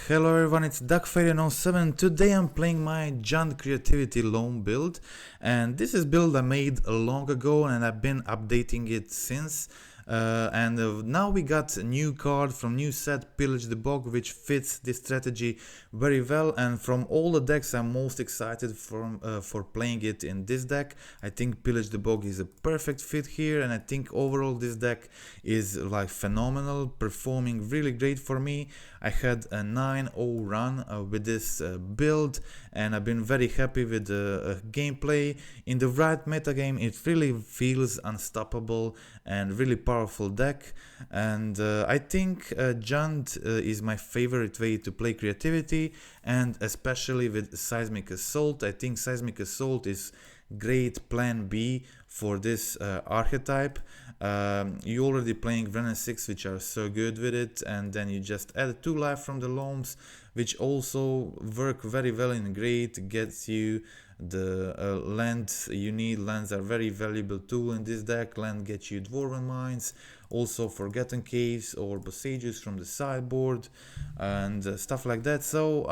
Hello everyone, it's DuckFairy07. Today I'm playing my JUND Creativity Loam build, and this is build I made long ago and I've been updating it since. Now we got a new card from new set, Pillage the Bog, which fits this strategy very well, and from all the decks I'm most excited for playing it in this deck. I think Pillage the Bog is a perfect fit here, and I think overall this deck is like phenomenal, performing really great for me. I had a 9-0 run with this build, and I've been very happy with the gameplay. In the right metagame it really feels unstoppable and really powerful deck, and I think JUND is my favorite way to play creativity, and especially with Seismic Assault. I think Seismic Assault is great plan B for this archetype. You already playing Wrenn and Six, which are so good with it, and then you just add 2 life from the loams, which also work very well in great, gets you the land you need. Lands are very valuable tool in this deck. Land gets you Dwarven Mines, also Forgotten Caves or Bosages from the sideboard and stuff like that. So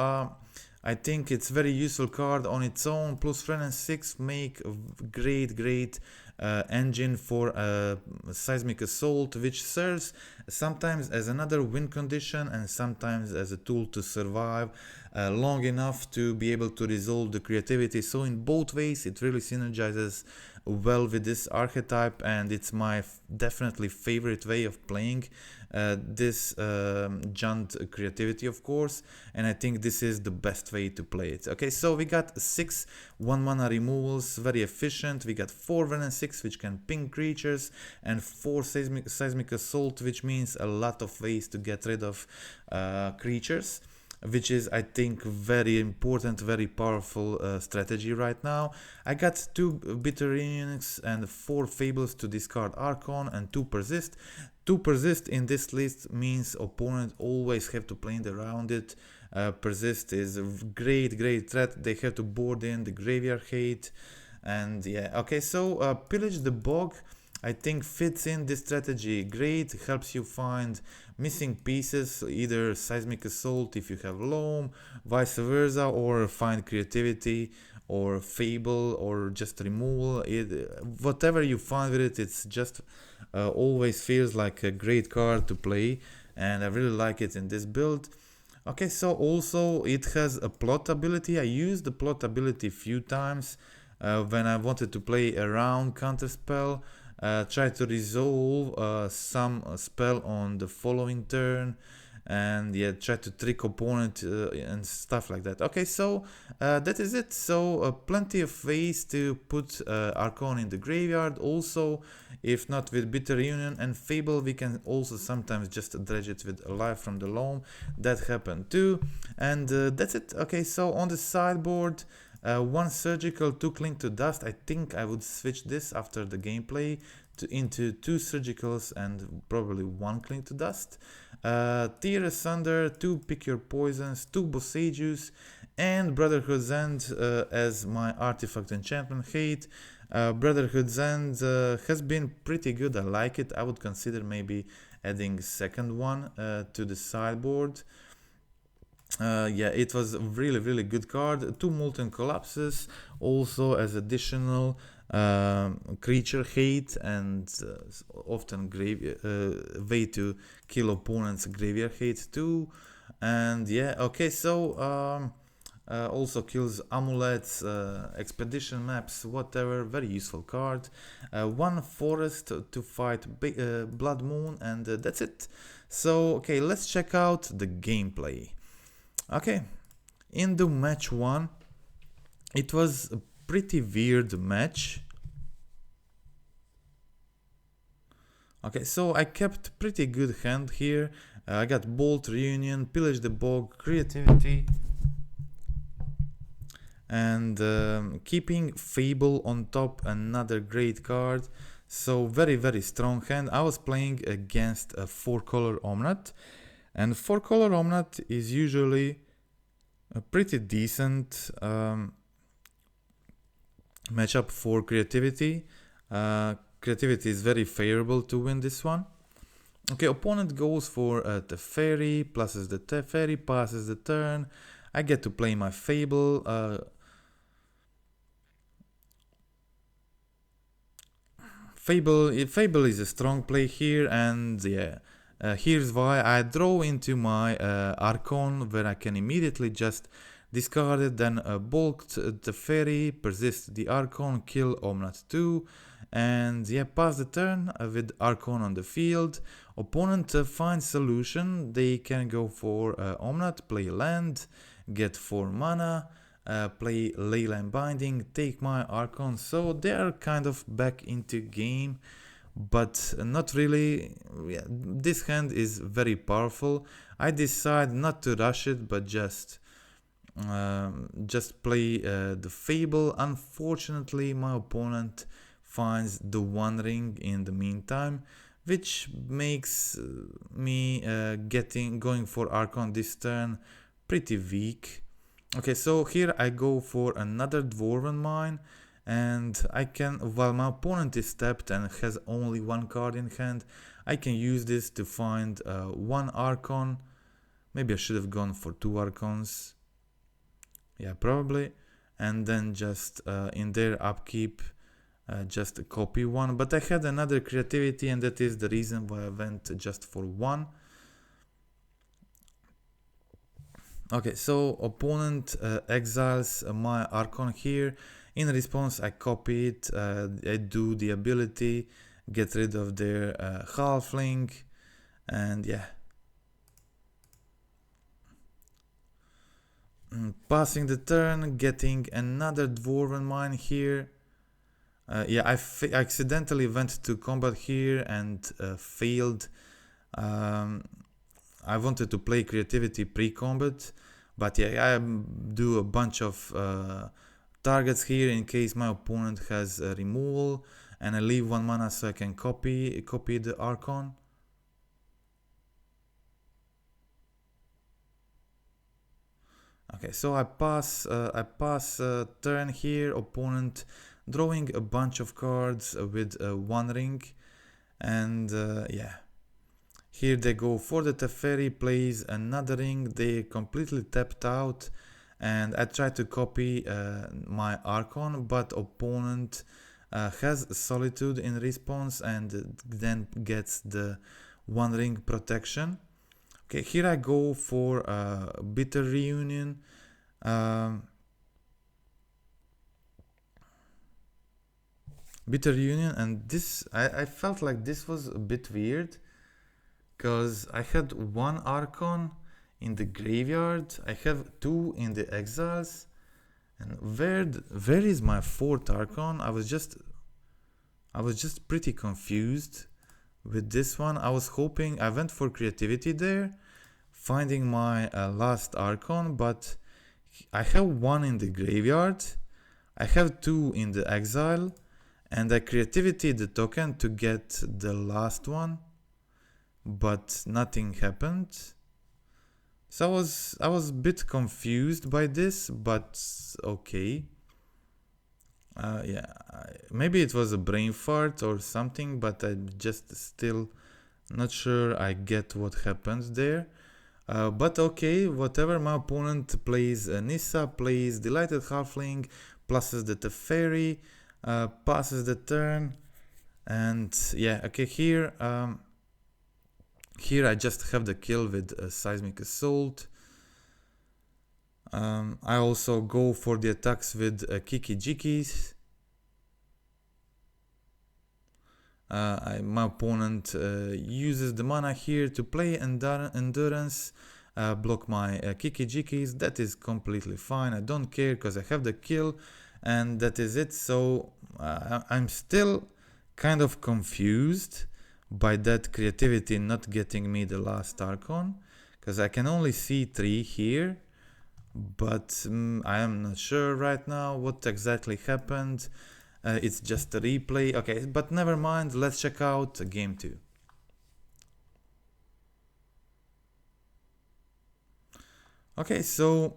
I think it's very useful card on its own, plus Wrenn and Six make a great engine for Seismic Assault, which serves sometimes as another win condition and sometimes as a tool to survive long enough to be able to resolve the creativity. So in both ways it really synergizes well with this archetype, and it's my definitely favorite way of playing this JUND creativity, of course, and I think this is the best way to play it. Okay, so we got 6 1-mana removals, very efficient. We got 4 Wrenn and Six, which can ping creatures, and 4 Seismic Assault, which means a lot of ways to get rid of creatures, which is, I think, very important, very powerful strategy right now. I got 2 Bitter Reunions and 4 Fables to discard Archon and 2 Persist. 2 Persist in this list means opponent always have to play around it. Persist is a great threat. They have to board in the Graveyard Hate, and yeah. Okay, so Pillage the Bog I think fits in this strategy great, helps you find missing pieces, either Seismic Assault if you have Loam, vice versa, or find creativity or Fable or just removal. Whatever you find with it, it's just always feels like a great card to play, and I really like it in this build. Okay, so also it has a plot ability. I used the plot ability few times when I wanted to play around counterspell. Try to resolve some spell on the following turn, and yeah, try to trick opponent and stuff like that. Okay, so that is it. So plenty of ways to put Archon in the graveyard. Also, if not with Bitter Reunion and Fable, we can also sometimes just dredge it with a life from the Loam. That happened too, and that's it. Okay, so on the sideboard, 1 Surgical, 2 Cling to Dust. I think I would switch this after the gameplay into 2 Surgicals and probably 1 Cling to Dust. Tear Asunder, 2 Pick Your Poisons, 2 Bosages, and Brotherhood's End as my artifact enchantment hate. Brotherhood's End has been pretty good. I like it. I would consider maybe adding second one to the sideboard. Yeah, it was a really good card. 2 Molten Collapses also as additional creature hate, and often way to kill opponents' graveyard hate too. And yeah, okay, so also kills amulets, expedition maps, whatever. Very useful card. 1 Forest to fight Blood Moon, and that's it. So okay, let's check out the gameplay. Okay, in the match 1, it was a pretty weird match. Okay, so I kept pretty good hand here. I got Bolt, Reunion, Pillage the Bog, Creativity, and keeping Fable on top, another great card. So very strong hand. I was playing against a 4-color Omnath, and 4-color Omnath is usually a pretty decent matchup for creativity. Creativity is very favorable to win this one. Okay, opponent goes for Teferi, pluses the Teferi, passes the turn. I get to play my Fable. Fable is a strong play here, and yeah, here's why. I draw into my Archon, where I can immediately just discard it, then bulk the Fairy, persist the Archon, kill Omnat 2, and yeah, pass the turn with Archon on the field. Opponent finds solution. They can go for Omnat, play land, get 4 mana, play Leyline Binding, take my Archon. So they are kind of back into game, but not really. Yeah, this hand is very powerful. I decide not to rush it, but just play the Fable. Unfortunately, my opponent finds the One Ring in the meantime, which makes me going for Archon this turn pretty weak. Okay, so here I go for another Dwarven Mine, and I can, while my opponent is tapped and has only 1 card in hand, I can use this to find 1 Archon. Maybe I should have gone for 2 Archons. Yeah, probably. And then just in their upkeep, just copy 1. But I had another creativity, and that is the reason why I went just for 1. Okay, so opponent exiles my Archon here. In response, I copy it, I do the ability, get rid of their halfling, and yeah. Passing the turn, getting another Dwarven Mine here. Yeah, I accidentally went to combat here and failed. I wanted to play creativity pre-combat, but yeah, I do a bunch of targets here in case my opponent has a removal, and I leave 1 mana so I can copy the Archon. Okay, so I pass turn here, opponent drawing a bunch of cards with 1 ring, and yeah. Here they go for the Teferi, plays another ring, they completely tapped out, and I try to copy my Archon, but opponent has Solitude in response and then gets the 1 ring protection. Okay, here I go for Bitter Reunion. Bitter Reunion, and this, I felt like this was a bit weird, because I had 1 Archon in the graveyard, I have 2 in the exiles, and where is my 4th Archon? I was just pretty confused with this one. I was hoping, I went for creativity there, finding my last Archon, but I have 1 in the graveyard, I have 2 in the exile, and I creativity the token to get the last one, but nothing happened. So I was a bit confused by this, but okay. Yeah, maybe it was a brain fart or something, but I'm just still not sure I get what happens there. But okay, whatever. My opponent plays Nissa, plays Delighted Halfling, pluses the Teferi, passes the turn, and yeah, okay, here I just have the kill with Seismic Assault. I also go for the attacks with Kiki Jikis. My opponent uses the mana here to play Endurance, block my Kiki Jikis. That is completely fine, I don't care because I have the kill, and that is it. So I'm still kind of confused by that creativity not getting me the last Archon, because I can only see 3 here, but I am not sure right now what exactly happened. It's just a replay. Okay, but never mind, let's check out game 2. Okay, so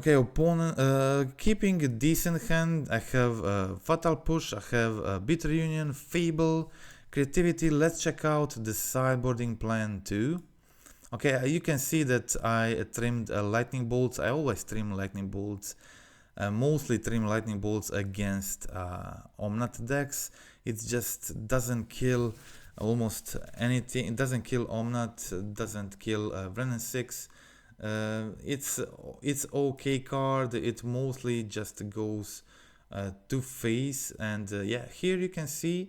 Okay, opponent keeping a decent hand. I have Fatal Push, I have Bitter Union, Fable, Creativity. Let's check out the sideboarding plan too. Okay, you can see that I trimmed lightning bolts. I always trim lightning bolts, mostly trim lightning bolts against Omnath decks. It just doesn't kill almost anything. It doesn't kill Omnath, doesn't kill Wrenn and Six. It's okay card. It mostly just goes to face, and yeah, here you can see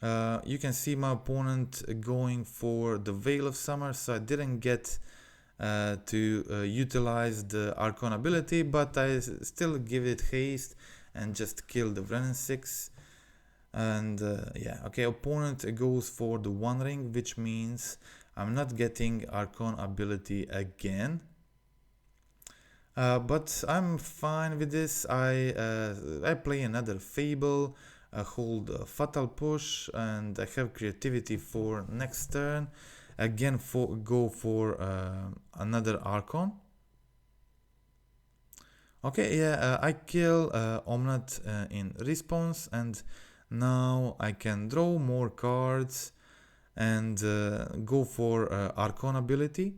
my opponent going for the Veil of Summer, so I didn't get to utilize the Archon ability, but I still give it haste and just kill the Wrenn and Six. And yeah, okay, opponent goes for the One Ring, which means I'm not getting Archon ability again. But I'm fine with this. I play another Fable, hold Fatal Push, and I have Creativity for next turn. Again, go for another Archon. Okay, yeah, I kill Omnath in response, and now I can draw more cards and go for Archon ability.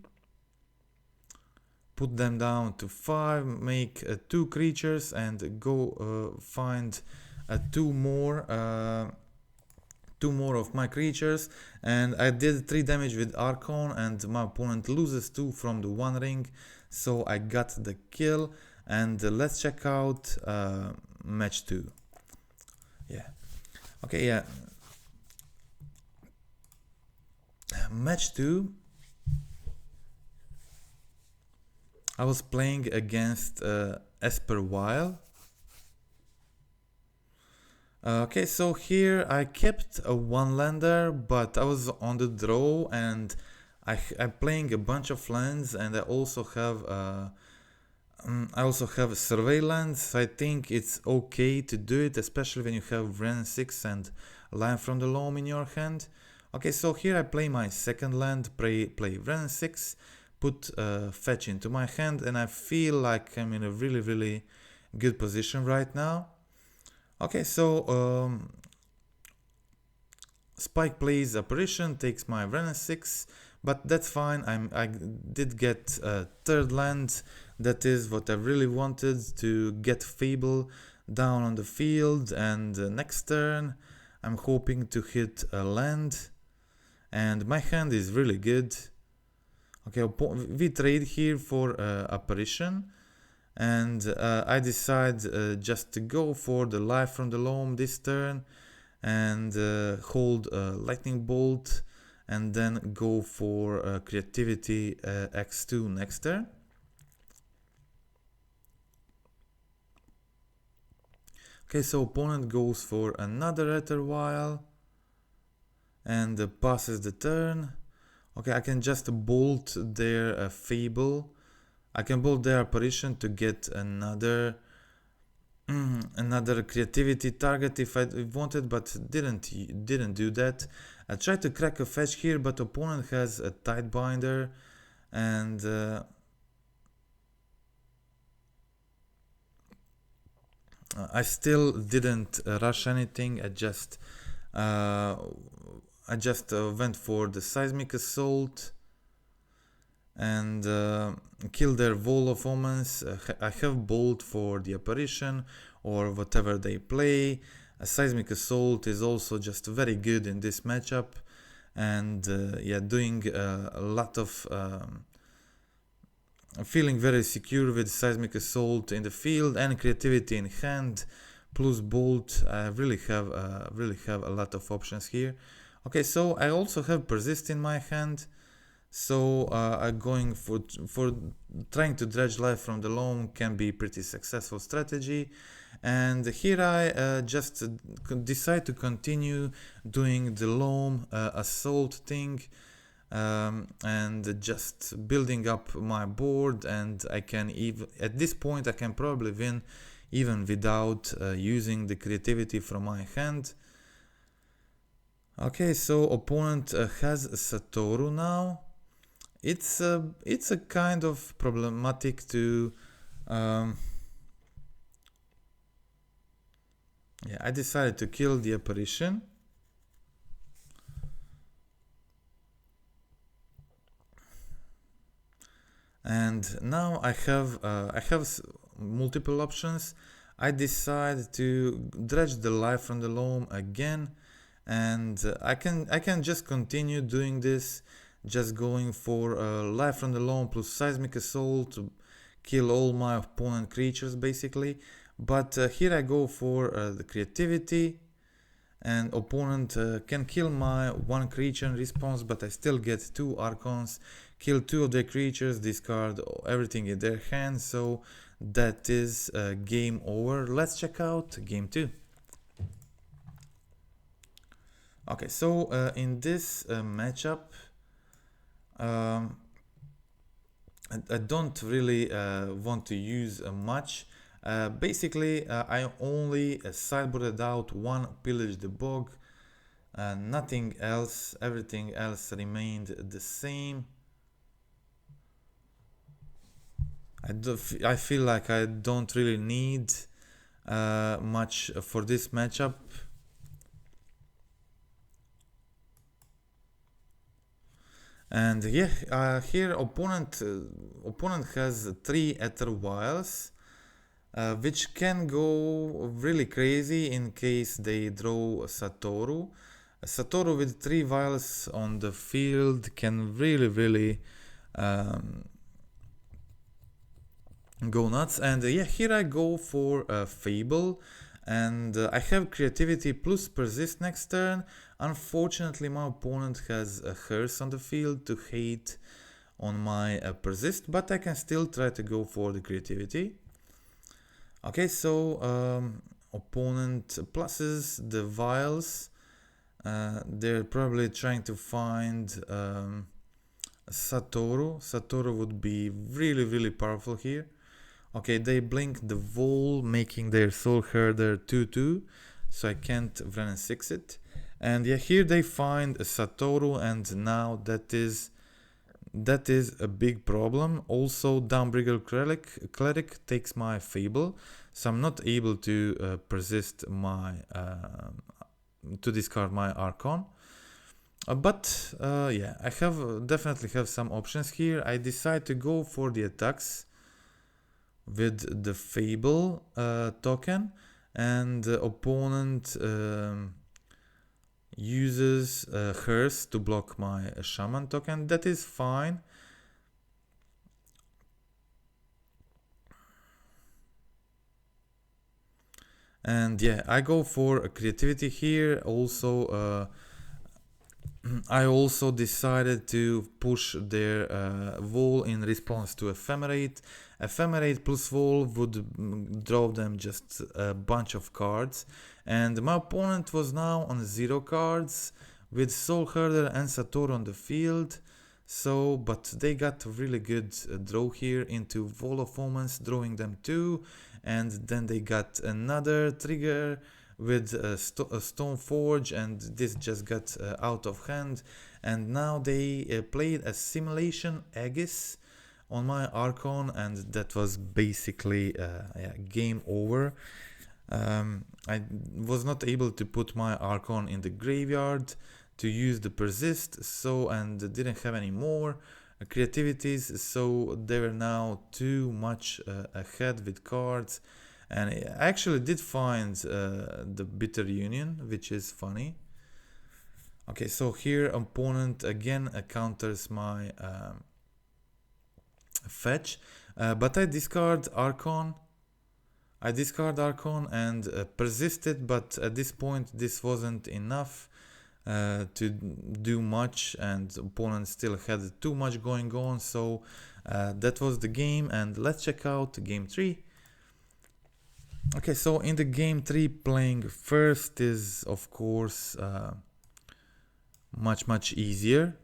Put them down to 5, make 2 creatures, and go find 2 more of my creatures. And I did 3 damage with Archon, and my opponent loses 2 from the One Ring, so I got the kill. And let's check out match 2. Yeah. Okay, yeah. Match 2. I was playing against Esper Weil. Okay, so here I kept a 1-lander, but I was on the draw, and I'm playing a bunch of lands, and I also have surveillance. So I think it's okay to do it, especially when you have Wrenn and Six and Lion from the Loam in your hand. Okay, so here I play my second land, play Wrenn and Six, put fetch into my hand, and I feel like I'm in a really good position right now. Okay, so Spike plays Apparition, takes my Wrenn and Six, but that's fine. I did get a third land. That is what I really wanted, to get Fable down on the field, and next turn I'm hoping to hit a land, and my hand is really good. Okay, we trade here for Apparition, and I decide just to go for the Life from the Loam this turn, and hold Lightning Bolt, and then go for Creativity X2 next turn. Okay, so opponent goes for another Ether Vial and passes the turn. Okay, I can just bolt their Fable. I can bolt their Apparition to get another Creativity target if I wanted, but didn't do that. I tried to crack a fetch here, but opponent has a Tidebinder, and I still didn't rush anything. I just went for the Seismic Assault and killed their Wall of Omens. I have Bolt for the Apparition or whatever they play. A Seismic Assault is also just very good in this matchup, and yeah, doing a lot of feeling very secure with Seismic Assault in the field and Creativity in hand plus Bolt. I really have a lot of options here. Okay, so I also have Persist in my hand, so I'm going for trying to dredge Life from the Loam can be pretty successful strategy. And here I just decide to continue doing the Loam Assault thing, and just building up my board, and I can even at this point I can probably win even without using the Creativity from my hand. Okay, so opponent has Satoru now. It's a kind of problematic to Yeah, I decided to kill the apparition. And now I have multiple options. I decide to dredge the life from the loam again, and I can just continue doing this, just going for life from the loam plus seismic assault to kill all my opponent creatures basically. But here I go for the creativity, and opponent can kill my one creature in response, but I still get 2 archons, kill 2 of their creatures, discard everything in their hand, so that is game over. Let's check out game 2. Okay, so in this matchup, I don't really want to use much. Basically, I only sideboarded out 1 Pillage the Bog, nothing else. Everything else remained the same. I feel like I don't really need much for this matchup. And yeah, here opponent has 3 Ether Vials, which can go really crazy in case they draw Satoru. Satoru with 3 vials on the field can really go nuts. And yeah, here I go for Fable, and I have creativity plus persist next turn. Unfortunately, my opponent has a Hearse on the field to hate on my persist, but I can still try to go for the creativity. Okay, so opponent pluses the vials. They're probably trying to find Satoru. Satoru would be really powerful here. Okay, they blink the wall, making their Soul Herder 2/2, so I can't Wrenn and Six it. And yeah, here they find a Satoru, and now that is a big problem. Also, Downbrigger Cleric takes my Fable, so I'm not able to persist my to discard my Archon. But yeah, I definitely have some options here. I decide to go for the attacks with the Fable token, and the opponent uses Hearse to block my Shaman token. That is fine. And yeah, I go for a creativity here. Also, I also decided to push their wall in response to Ephemerate. Ephemerate plus wall would draw them just a bunch of cards, and my opponent was now on 0 cards with Soul Herder and Satoru on the field. So, but they got a really good draw here into Wall of Omens, drawing them 2, and then they got another trigger with Stoneforge, and this just got out of hand. And now they played a Simulation Aegis on my Archon, and that was basically yeah, game over. I was not able to put my Archon in the graveyard to use the persist, so, and didn't have any more creativities, so they were now too much ahead with cards. And I actually did find the Bitter Union, which is funny. Okay, so here opponent again counters my fetch, but I discard Archon. And persisted, but at this point this wasn't enough to do much, and opponent still had too much going on, so that was the game. And let's check out game 3. Okay, so in the game 3, playing first is of course much easier.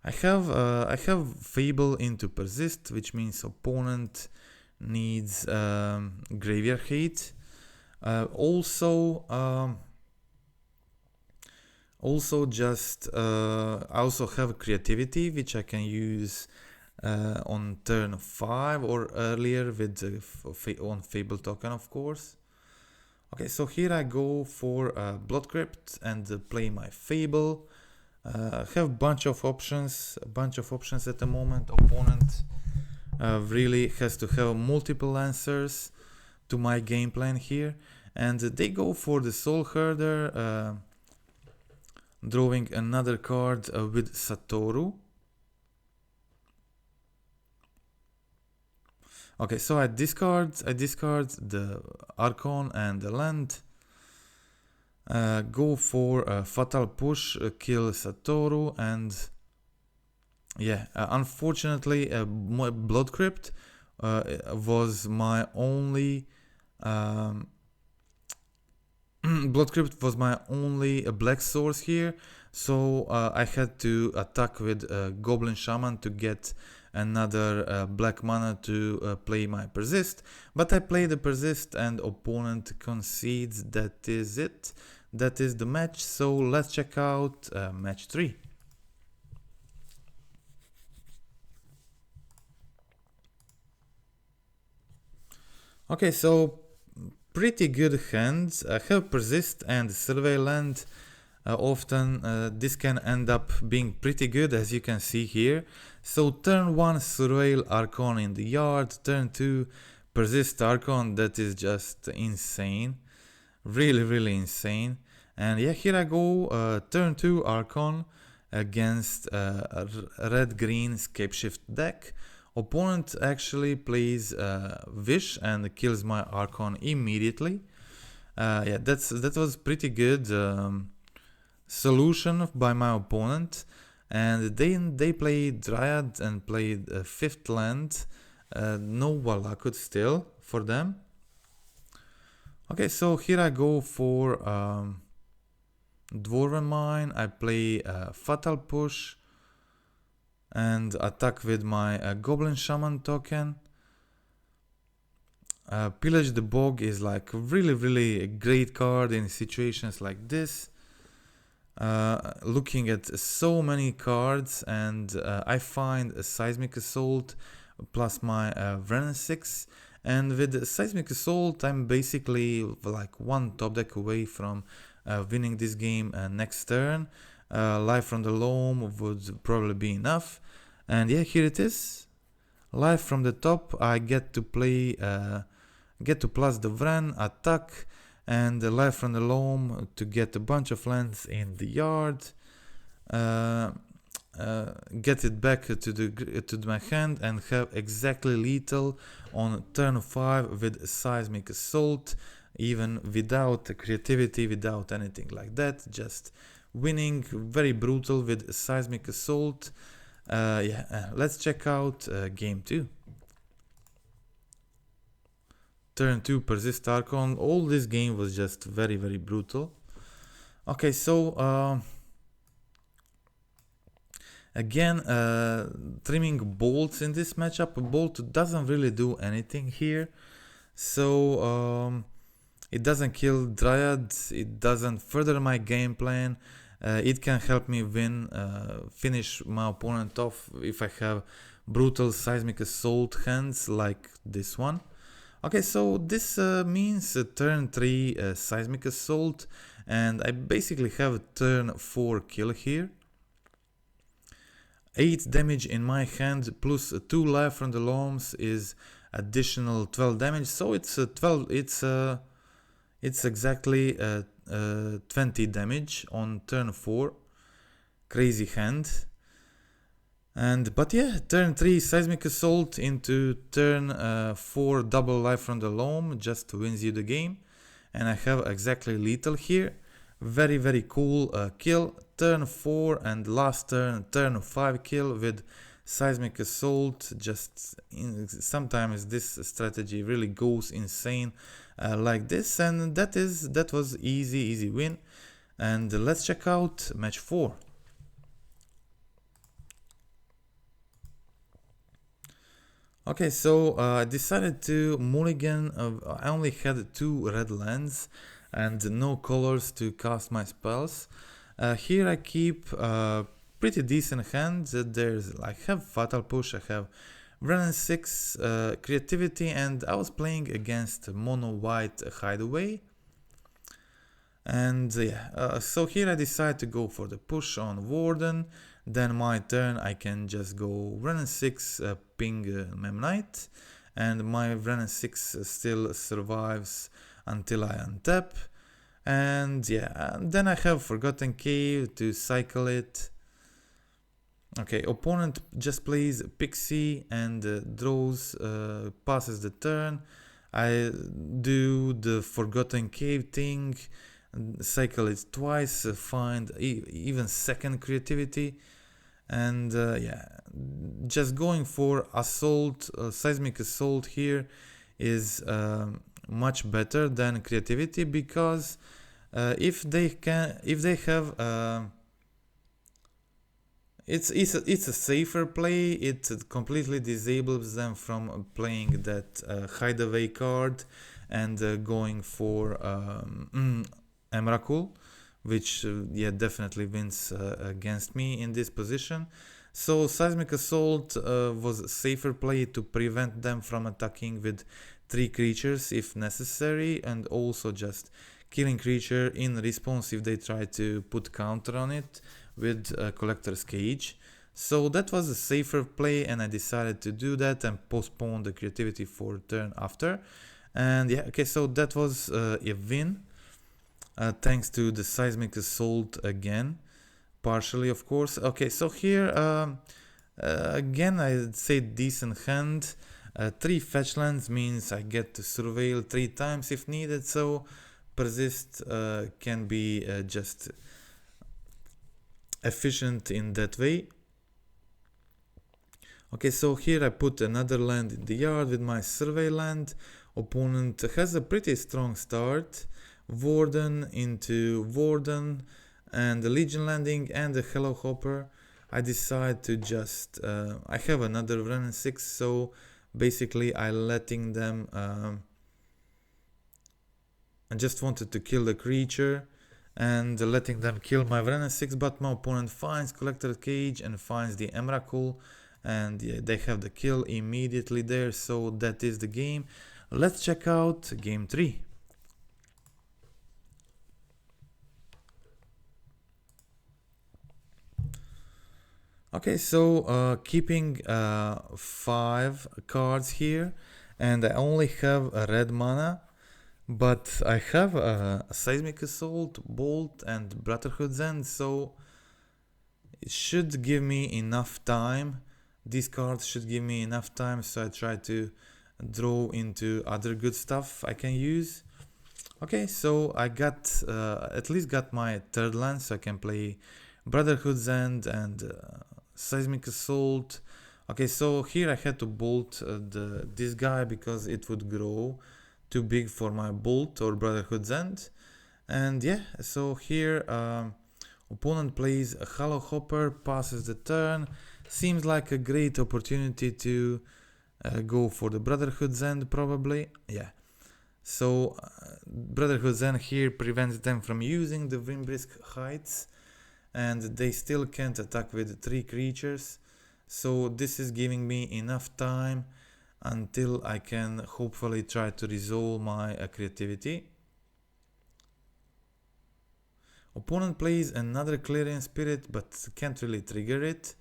I have Fable into persist, which means opponent needs graveyard hate. Also just I also have creativity, which I can use on turn 5 or earlier with on Fable token, of course. Okay, so here I go for Blood Crypt and play my Fable. Have a bunch of options at the moment. Opponent really has to have multiple answers to my game plan here, and they go for the Soul Herder, drawing another card with Satoru. Okay, so I discard the Archon and the land. Go for a Fatal Push, kill Satoru, and yeah, unfortunately, my Blood Crypt was my only Blood Crypt was my only black source here, so I had to attack with Goblin Shaman to get another black mana to play my Persist. But I play the Persist and opponent concedes. That is it. That is the match. So let's check out match 3. Okay, so pretty good hands. I have Persist and Survey Land. Often this can end up being pretty good, as you can see here. So turn 1 Surveil Archon in the yard, turn 2 Persist Archon. That is just insane, really insane. And yeah, here I go, turn 2 Archon against a red-green Scapeshift deck. Opponent actually plays Wish and kills my Archon immediately. Yeah, that was pretty good solution by my opponent. And they played Dryad and played 5th land. No Valakut still for them. Okay, so here I go for Dwarven Mine. I play Fatal Push and attack with my Goblin Shaman token. Pillage the Bog is like really a great card in situations like this. Looking at so many cards, and I find a Seismic Assault plus my Wrenn and Six, and with Seismic Assault I'm basically like one top deck away from winning this game next turn. Life from the Loam would probably be enough, and yeah, here it is. Life from the top. I get to play, get to plus the Wrenn, attack, and the Life from the Loam to get a bunch of lands in the yard. Get it back to my hand and have exactly lethal on turn 5 with Seismic Assault, even without creativity, without anything like that, just winning very brutal with Seismic Assault. Yeah, let's check out game 2. Turn 2 Persist Archon. All this game was just very brutal. Okay, so again, trimming bolts in this matchup. A bolt doesn't really do anything here, so it doesn't kill Dryad, it doesn't further my game plan. It can help me win, finish my opponent off if I have brutal Seismic Assault hands like this one. Okay, so this means turn 3 Seismic Assault, and I basically have turn 4 kill here. 8 damage in my hand plus 2 life from the Loams is additional 12 damage, so it's 12. It's exactly 20 damage on turn 4. Crazy hand. But yeah, turn 3 Seismic Assault into turn 4 double life from the Loam just wins you the game. And I have exactly lethal here. Very cool kill. Turn 4 and last turn 5 kill with Seismic Assault. Sometimes this strategy really goes insane like this, and that was easy win. And let's check out match 4. Okay, so I decided to mulligan. I only had 2 red lands and no colors to cast my spells. Here I keep pretty decent hand. There's I have Fatal Push, I have Wrenn and Six, Creativity, and I was playing against Mono White Hideaway. And so here I decide to go for the push on Warden. Then my turn I can just go Wrenn and Six, ping Mem Knight, and my Wrenn and Six still survives until I untap. And then I have Forgotten Cave to cycle it. Okay, opponent just plays Pixie and draws, passes the turn. I do the Forgotten Cave thing, cycle it twice, find even second creativity, and just going for Assault, Seismic Assault here is much better than creativity, because if they have it's a safer play. It completely disables them from playing that hideaway card and going for Emrakul, which definitely wins against me in this position. So Seismic Assault was a safer play to prevent them from attacking with 3 creatures if necessary, and also just killing creature in response if they try to put counter on it with Collector's Cage. So that was a safer play, and I decided to do that and postpone the creativity for turn after. And so that was a win, thanks to the Seismic Assault again, partially of course. Okay, so here again I'd say decent hand. 3 fetch lands means I get to surveil 3 times if needed, so persist can be just efficient in that way. Okay, so here I put another land in the yard with my survey land. Opponent has a pretty strong start. Warden into Warden and the Legion landing and the Hello Hopper. I decide to just I have another Wrenn and Six, so basically I letting them I just wanted to kill the creature and letting them kill my Wrenn and Six, but my opponent finds Collector's Cage and finds the Emrakul, and they have the kill immediately there. So that is the game. Let's check out game 3. Okay, so keeping 5 cards here, and I only have a red mana, but I have a Seismic Assault, Bolt, and Brotherhood's End, so it should give me enough time. These cards should give me enough time, so I try to draw into other good stuff I can use. Okay, so I got at least got my third land, so I can play Brotherhood's End and Seismic Assault. Okay, so here I had to bolt this guy because it would grow too big for my Bolt or Brotherhood's End. And so here opponent plays a Hollow Hopper, passes the turn. Seems like a great opportunity to go for the Brotherhood's End probably. So Brotherhood's End here prevents them from using the Wimbrisk Heights, and they still can't attack with 3 creatures. So this is giving me enough time until I can hopefully try to resolve my creativity. Opponent plays another Clarion Spirit, but can't really trigger it.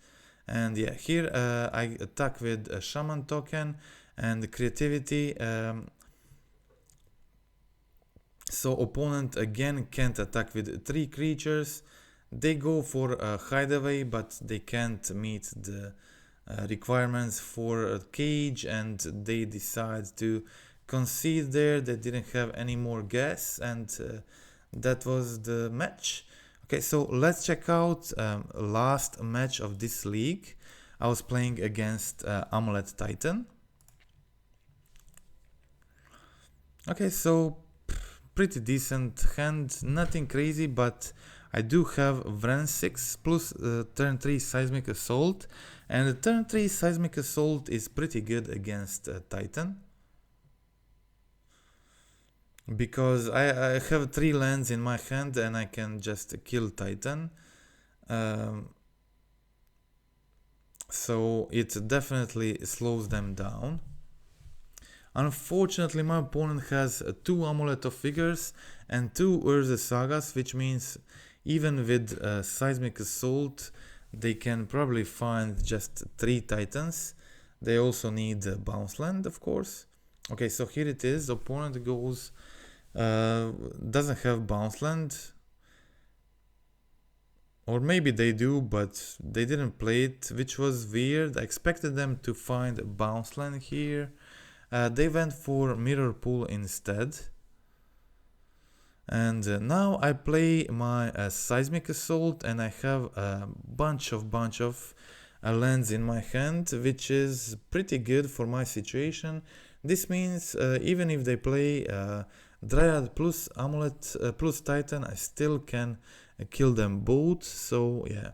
And here I attack with a Shaman token and creativity. So opponent again can't attack with 3 creatures. They go for a hideaway, but they can't meet the requirements for a cage, and they decide to concede there. They didn't have any more gas, and that was the match. Okay, so let's check out last match of this league. I was playing against Amulet Titan. Okay, so pretty decent hand, nothing crazy, but I do have Wrenn and Six plus turn 3 Seismic Assault, and the turn 3 Seismic Assault is pretty good against Titan, because I have 3 lands in my hand and I can just kill Titan. so it definitely slows them down. Unfortunately, my opponent has 2 Amulet of Figures and 2 Urza Sagas, which means even with Seismic Assault, they can probably find just 3 Titans. They also need Bounce Land, of course. Okay, so here it is. Opponent goes, doesn't have Bounce Land. Or maybe they do, but they didn't play it, which was weird. I expected them to find a Bounce Land here. They went for Mirror Pool instead. And now I play my Seismic Assault, and I have a bunch of lands in my hand, which is pretty good for my situation. This means even if they play Dryad plus Amulet plus Titan, I still can kill them both. So yeah,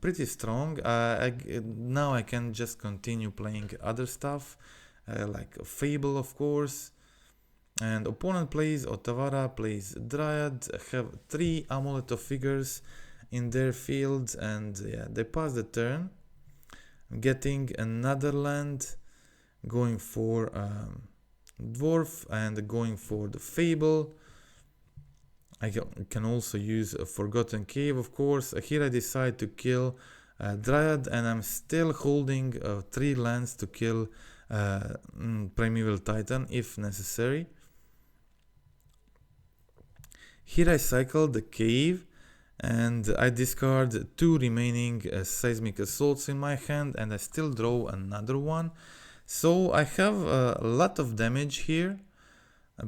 pretty strong. Now I can just continue playing other stuff. Like Fable, of course. And opponent plays Otawara, plays Dryad, have 3 Amulet of Figures in their field, and yeah, they pass the turn. Getting another land, going for Dwarf and going for the Fable. I can also use a Forgotten Cave, of course. Here I decide to kill Dryad, and I'm still holding 3 lands to kill Primeval Titan if necessary. Here I cycle the cave, and I discard 2 remaining Seismic Assaults in my hand, and I still draw another one. So I have a lot of damage here.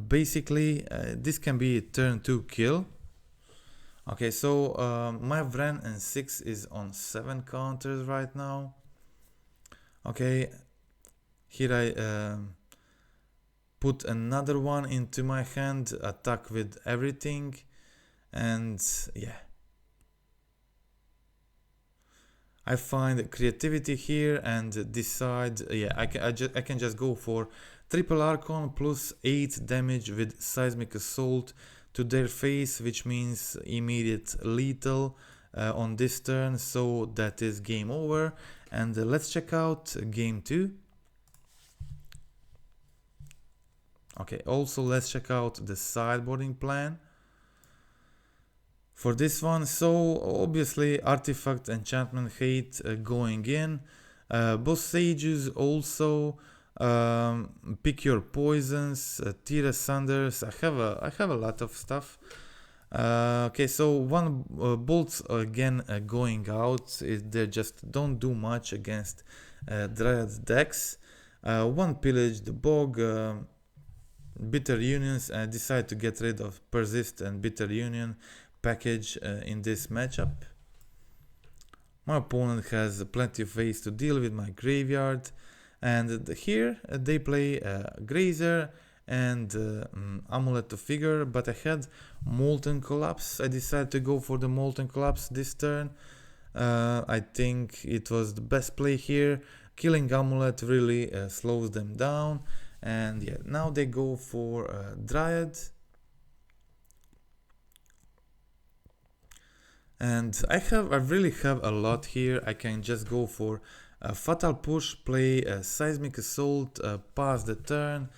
Basically, this can be a turn 2 kill. Okay, so my Wrenn and Six is on 7 counters right now. Okay. Here I put another one into my hand, attack with everything, and yeah. I find creativity here and decide, yeah, I can just go for triple Archon plus 8 damage with Seismic Assault to their face, which means immediate lethal on this turn, so that is game over. And let's check out game 2. Okay, also let's check out the sideboarding plan for this one. So obviously Artifact, Enchantment, Hate going in. Both Sages also, pick your poisons, Tear Sunders. I have a lot of stuff. Okay, so 1 Bolts again going out. They just don't do much against Dryad decks. 1 Pillage the Bog, Bitter Unions. I decide to get rid of Persist and Bitter Union package in this matchup. My opponent has plenty of ways to deal with my graveyard, and here they play Grazer and Amulet of Figure, but I had Molten Collapse. I decided to go for the Molten Collapse this turn. I think it was the best play here. Killing Amulet really slows them down. And yeah, now they go for Dryad. And I really have a lot here. I can just go for a Fatal Push, play a Seismic Assault, pass the turn.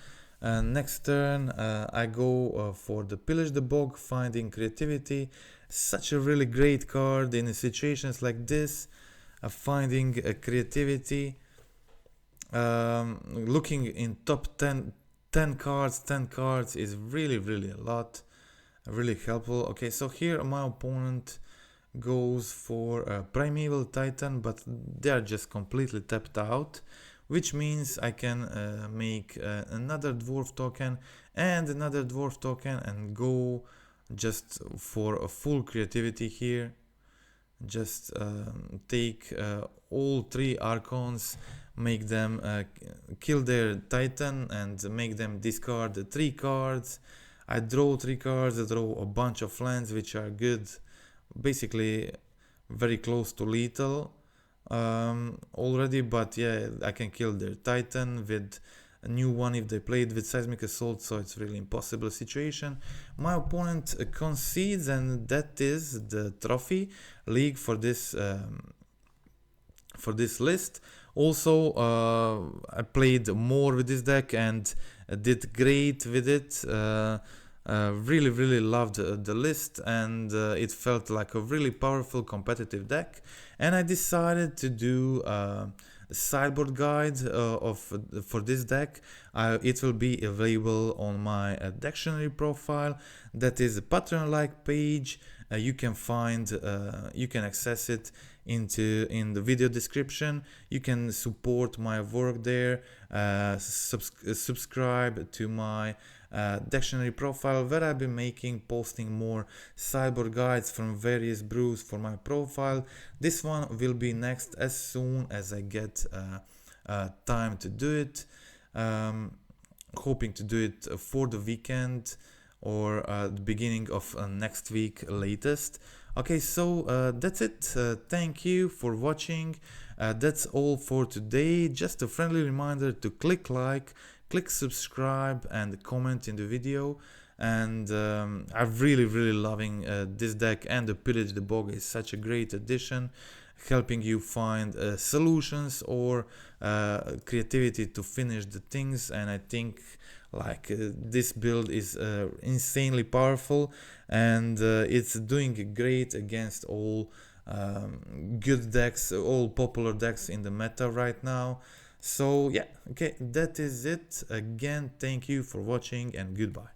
Next turn I go for the Pillage the Bog, finding creativity. Such a really great card in situations like this, finding creativity. Looking in top 10 cards is really a lot, really helpful. Okay, so here my opponent goes for a Primeval Titan, but they are just completely tapped out, which means I can make another Dwarf token and another Dwarf token and go just for a full creativity here. Just take all 3 Archons, make them kill their Titan and make them discard 3 cards. I draw 3 cards, I draw a bunch of lands which are good, basically very close to lethal already, but yeah, I can kill their Titan with a new one if they played with Seismic Assault, so it's really impossible situation. My opponent concedes, and that is the trophy league for this for this list. Also, I played more with this deck and did great with it. Really loved the list, and it felt like a really powerful competitive deck. And I decided to do a sideboard guide for this deck. It will be available on my dictionary profile. That is a pattern-like page. You can access it in the video description. You can support my work there. Subscribe to my dictionary profile, where I've been posting more sideboard guides from various brews for my profile. This one will be next as soon as I get time to do it. Hoping to do it for the weekend or the beginning of next week latest. Okay, so that's it. Thank you for watching. That's all for today. Just a friendly reminder to click like, click subscribe and comment in the video. And I'm really loving this deck, and the Pillage the Bog is such a great addition, helping you find solutions or creativity to finish the things. And I think this build is insanely powerful, and it's doing great against all good decks, all popular decks in the meta right now. So yeah, okay, that is it. Again, thank you for watching and goodbye.